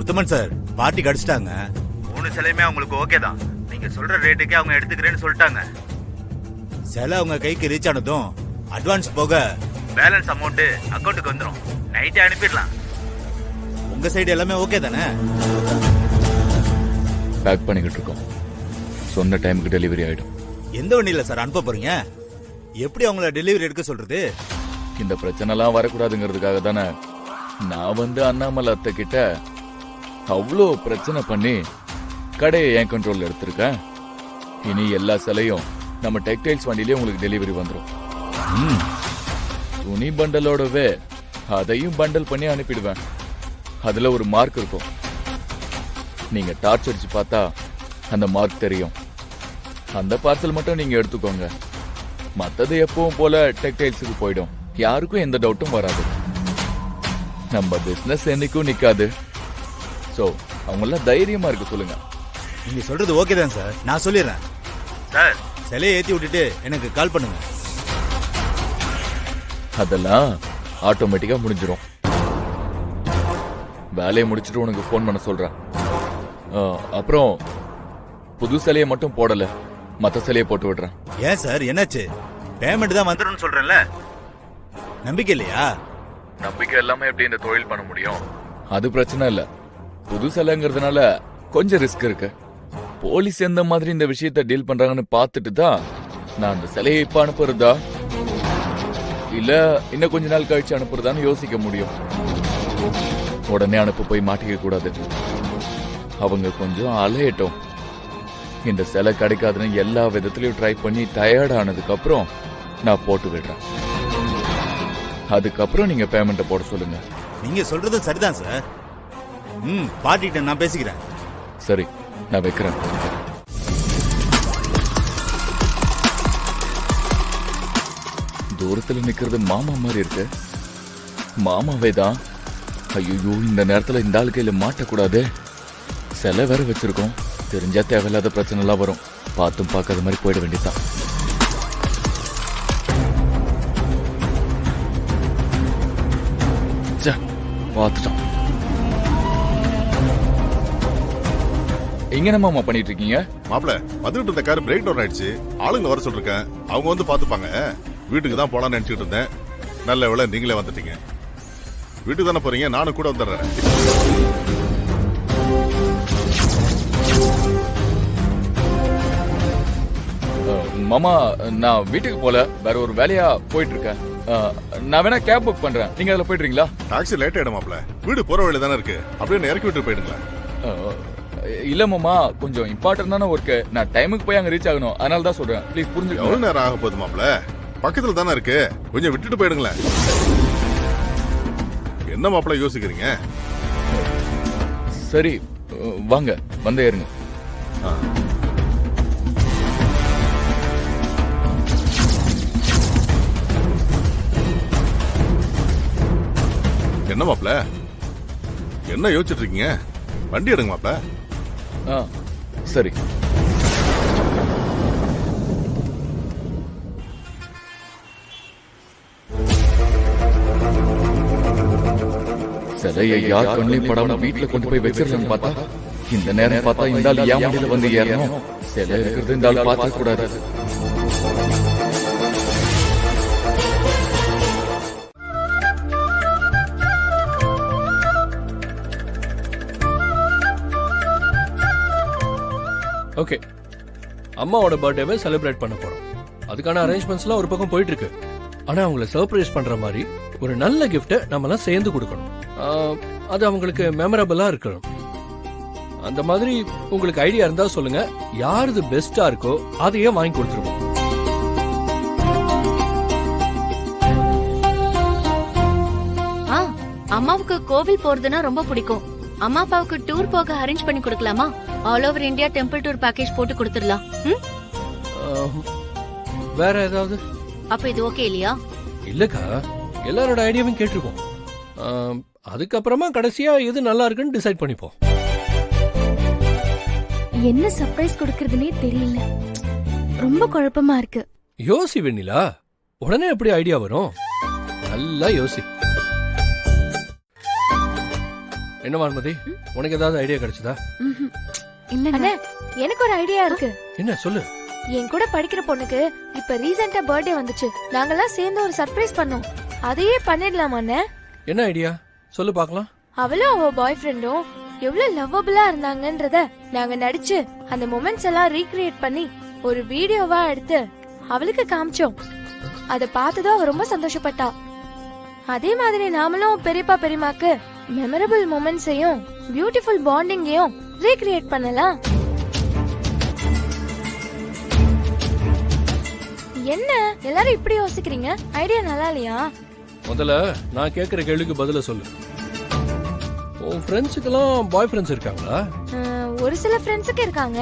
உத்தமன் sir party கடிச்சிட்டாங்க. 3 சிலையுமே அவங்களுக்கு okay தான். நீங்க சொல்ற ரேட்டுக்கே அவங்க எடுத்துக்கிறேன்னு சொல்லிட்டாங்க. சிலை அவங்க கைக்கு ரீச் ஆனதும் அட்வான்ஸ் போக பேலன்ஸ் அமௌண்ட் அக்கௌண்ட்டுக்கு வந்துடும். நைட்டே அனுப்பிடலாம். உங்க சைடு எல்லாமே ஓகே தானே? பேக் பண்ணிக்கிட்டு இருக்கோம். சொன்ன டைமுக்கு டெலிவரி ஆயிடும். எந்த வண்டியில சார் அனுப்ப போறீங்க? எப்படி அவங்கள டெலிவரி எடுக்க சொல்றது? இந்த பிரச்சனைலாம் வரக்கூடாதுங்கிறதுக்காக தானே நான் வந்து அண்ணாமலை அத்தை கிட்ட அவ்வளோ பிரச்சனை பண்ணி கடையை என் கண்ட்ரோல்ல எடுத்திருக்கேன். இனி எல்லா சிலையும் நம்ம டெக்டைல்ஸ் வண்டியிலே உங்களுக்கு டெலிவரி வந்துடும். துணி பண்டலோடவே அதையும் பண்டல் பண்ணி அனுப்பிடுவேன். அதுல ஒரு மார்க் இருக்கும். நீங்க டார்ச் அடிச்சு பார்த்தா அந்த மார்க் தெரியும். அந்த பார்சல் மட்டும் நீங்க எடுத்துக்கோங்க. மத்தது எப்பவும் போல டெக்டைல்ஸுக்கு போயிடும். யாருக்கும் எந்த டவுட்டும் வராது. நம்ம பிசினஸ் என்னைக்கும் நிக்காது. சோ அவங்கள தைரியமா இருக்க சொல்லுங்க. நீங்க சொல்றது ஓகே தான் சார். நான் சொல்லிடுறேன் சார். சிலையை ஏத்தி விட்டுட்டு எனக்கு கால் பண்ணுங்க. அதெல்லாம் ஆட்டோமேட்டிக்கா முடிஞ்சிடும். வேலையை முடிச்சிட்டு உனக்கு போன் பண்ண சொல்றேன். அப்புறம் புது சிலையை மட்டும் போடல, மத்த சிலையை போட்டு விடுறேன். ஏன் சார் என்னாச்சு? பேமெண்ட் தான் வந்துடும் சொல்றேன்ல. நம்பிக்கை இல்லையா? நம்பிக்கை எல்லாமே எப்படி இந்த தொழில் பண்ண முடியும்? அது பிரச்சனை இல்ல. புது சிலைங்கிறதுனால கொஞ்சம் ரிஸ்க் இருக்கு. போலீஸ் எந்த மாதிரி இந்த விஷயத்தை டீல் பண்றாங்கன்னு பார்த்துட்டு தான் நான் அந்த சிலையை இப்ப அனுப்புறதா இல்ல இன்னும் கொஞ்ச நாள் கழிச்சு அனுப்புறதான்னு யோசிக்க முடியும். உடனே அனுப்ப போய் மாட்டிக்க கூடாது. அவங்க கொஞ்சம் அலையட்டும். இந்த சிலை கிடைக்காதுன்னு எல்லா விதத்திலயும் ட்ரை பண்ணி டயர்ட் ஆனதுக்கு அப்புறம் நான் போட்டு விடுறேன். அதுக்கப்புறம் நீங்க பேமெண்ட்டை போட சொல்லுங்க. நீங்க சொல்றது சரிதான் சார். பார்ட்டிகிட்ட நான் பேசிக்கிறேன். சரி, நான் வைக்கிறேன். தூரத்துல நிக்கிறது மாமா மாதிரி இருக்கு. மாமாவே தான். ஐயோ, இந்த நேரத்துல இந்த ஆள் கையில மாட்டக்கூடாது. சிலை வேற வச்சிருக்கோம். தெரிஞ்சா தேவையில்லாத பிரச்சனை எல்லாம் வரும். பார்த்தும் பார்க்காத மாதிரி போயிட வேண்டியதான். பார்த்துட்டான். எங்க மாமா பண்ணிட்டு இருக்கீங்க? மாப்பிள, வந்துட்டு இருந்த கார் பிரேக் டவுன் ஆயிடுச்சு. ஆளுங்க வர சொல்லிருக்கேன். அவங்க வந்து பாத்துப்பாங்க. வீட்டுக்கு தான் போலான்னு நினைச்சிட்டு இருந்தேன். நல்ல வேளை நீங்களே வந்துட்டீங்க. வீட்டுக்கு தானே போறீங்க? நானும் கூட வந்துடுறேன். மாமா, நான் வீட்டுக்கு போல, வேற ஒரு வேலையா போயிட்டு இருக்கேன். நான் வேணா கேப் புக் பண்றேன். நீங்க அதுல போயிடுறீங்களா? டாக்ஸி லேட் ஆயிடும் மாப்பிள. வீடு போற வழி தானே இருக்கு. அப்படியே இறக்கி விட்டு போயிடுங்களா? இல்ல மாமா, கொஞ்சம் இம்பார்ட்டன்டான ஒர்க். நான் டைமுக்கு போய் அங்க ரீச் ஆகணும். அதனால தான் சொல்றேன். ப்ளீஸ் புரிஞ்சுக்கோங்க. எவ்வளவு நேரம் ஆக போகுது மாப்பிள? பக்கத்துல தானே இருக்கு. கொஞ்சம் விட்டுட்டு போயிடுங்களேன். என்ன மாப்பிள யோசிக்கிறீங்க? சரி, வாங்க, வந்து ஏறுங்க. என்ன மாப்பிள, என்ன யோசிச்சுட்டு இருக்கீங்க? வண்டி எடுங்க மாப்பிள. சரி. சிலையை யார் கண்ணையும் படாம வீட்டுல கொண்டு போய் வச்சிருந்தேன்னு பார்த்தா, இந்த நேரம் பார்த்தா இந்த ஆள் ஏன் வண்டியில வந்து ஏறணும். சிலை இருக்கிறது இந்த ஆள் பார்க்க கூடாது. ஓகே, அம்மாவோட பர்த்டேவை செலிப்ரேட் பண்ண போறோம். அதுக்கான அரேஞ்ச்மெண்ட்ஸ்லாம் ஒரு பக்கம் போயிட்டு இருக்கு. ஆனா அவங்கள சர்ப்ரைஸ் பண்ற மாதிரி ஒரு நல்ல கிஃப்ட்டை நம்மலாம் சேர்ந்து கொடுக்கணும். அது அவங்களுக்கு மெமரபிளா இருக்கணும். அந்த மாதிரி உங்களுக்கு ஐடியா இருந்தா சொல்லுங்க. யாருது பெஸ்டா இருக்கோ அதையே வாங்கி கொடுத்துருவோம். அம்மாவுக்கு கோவில் போறதுன்னா ரொம்ப பிடிக்கும். அம்மா அப்பாவுக்கு டூர் போக அரேஞ்ச் பண்ணி கொடுக்கலாமா? All over India temple tour package போட்டு கொடுத்துடலாம். வேற ஏதாவது? அப்ப இது ஓகே இல்லையா? இல்லக்கா, எல்லாரோட ஐடியாவும் கேட்டிருக்கோம். அதுக்கப்புறமா கடைசியா எது நல்லா இருக்குன்னு டிசைட் பண்ணிப்போம். என்ன சர்ப்ரைஸ் கொடுக்கறதுனே தெரியல. ரொம்ப குழப்பமா இருக்கு. யோசி வெண்ணிலா, உடனே எப்படி ஐடியா வரும்? நல்லா யோசி. என்ன வான்மதி, உனக்கு ஏதாவது ஐடியா கிடைச்சதா? அண்ணே, எனக்கு ஒரு ஐடியா இருக்கு. என்ன சொல்லு. என் கூட படிக்கிற பொண்ணுக்கு இப்ப ரீசெண்டா பர்த்டே வந்துச்சு. நாங்கெல்லாம் சேர்ந்து ஒரு சர்ப்ரைஸ் பண்ணோம். அதையே பண்ணிடலாமா அண்ணே? என்ன ஐடியா சொல்லு பார்க்கலாம். அவளும் அவ பாய் ஃப்ரெண்டும் எவ்வளவு லவ்வபிளா இருந்தாங்கன்றத நாங்க நடிச்சு அந்த மொமெண்ட்ஸ் எல்லாம் ரீக்ரியேட் பண்ணி ஒரு வீடியோவா எடுத்து அவளுக்கு காமிச்சோம். அத பார்த்ததும் அவ ரொம்ப சந்தோஷப்பட்டா. அதே மாதிரி நாமளும் பெரியப்பா பெரியமாக்கு மெமரபிள் மொமெண்ட்ஸையும் பியூட்டிஃபுல் பாண்டிங்கையும் ரீக்ரியேட் பண்ணலாம். என்ன எல்லாரும் இப்படி யோசிக்கிறீங்க? ஐடியா நல்லா இல்லையா? முதல்ல நான் கேக்குற கேள்விக்கு பதில சொல்லு. உன் ஃப்ரெண்ட்ஸுக்கெல்லாம் பாய் ஃப்ரெண்ட்ஸ் இருக்காங்களா? ஒரு சில ஃப்ரெண்ட்ஸுக்கு இருக்காங்க.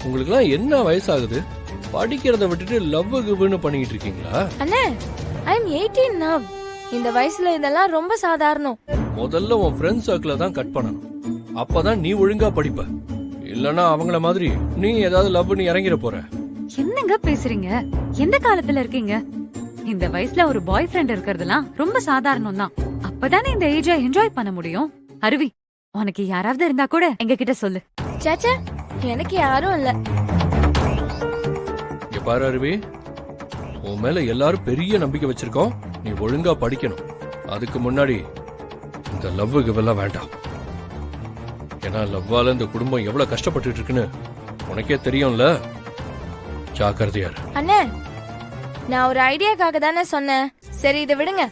உங்களுக்குலாம் என்ன வயசாகுது? படிக்கிறத விட்டுட்டு லவ் கிவ்னு பண்ணிட்டு இருக்கீங்களா? அண்ணே, ஐ அம் 18 now. இந்த வயசுல இதெல்லாம் ரொம்ப சாதாரணம். முதல்ல உன் ஃப்ரெண்ட் சர்க்கிளை தான் கட் பண்ணணும். அப்பதான் நீ ஒழுங்கா படிப்ப. இல்லனா அவங்கள மாதிரி நீ ஏதாவது லவ்னு இறங்கிட போற. என்னங்க பேசுறீங்க? எந்த காலத்துல இருக்கீங்க? இந்த வயசுல ஒரு பாய் ஃப்ரெண்ட் இருக்கிறதுலாம் ரொம்ப சாதாரணம் தான். அப்பதானே இந்த ஏஜை என்ஜாய் பண்ண முடியும். அருவி, உனக்கு யாராவது இருந்தா கூட எங்க கிட்ட சொல்லு. சாச்சா, எனக்கு யாரும் இல்ல. இங்க பாரு அருவி, உன் மேல எல்லாரும் பெரிய நம்பிக்கை வச்சிருக்கோம். நீ ஒழுங்கா படிக்கணும். அதுக்கு முன்னாடி இந்த லவ் கிவெல்லாம் வேண்டாம். ஏன்னா லவ்வால இந்த குடும்பம் எவ்வளவு கஷ்டப்பட்டு இருக்குன்னு உனக்கே தெரியும்ல. ஜாக்கிரதையா இரு. அண்ணே, நான் ஒரு ஐடியாக்காக தானே சொன்னேன். சரி, இதை விடுங்க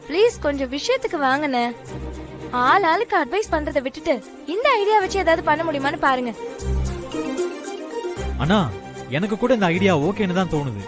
ப்ளீஸ். கொஞ்சம் விஷயத்துக்கு வாங்கண்ணே. ஆளுக்கு அட்வைஸ் பண்றதை விட்டுட்டு இந்த ஐடியா வச்சு ஏதாவது பண்ண முடியுமான்னு பாருங்க. அண்ணா, எனக்கு கூட இந்த ஐடியா ஓகேன்னு தான் தோணுது.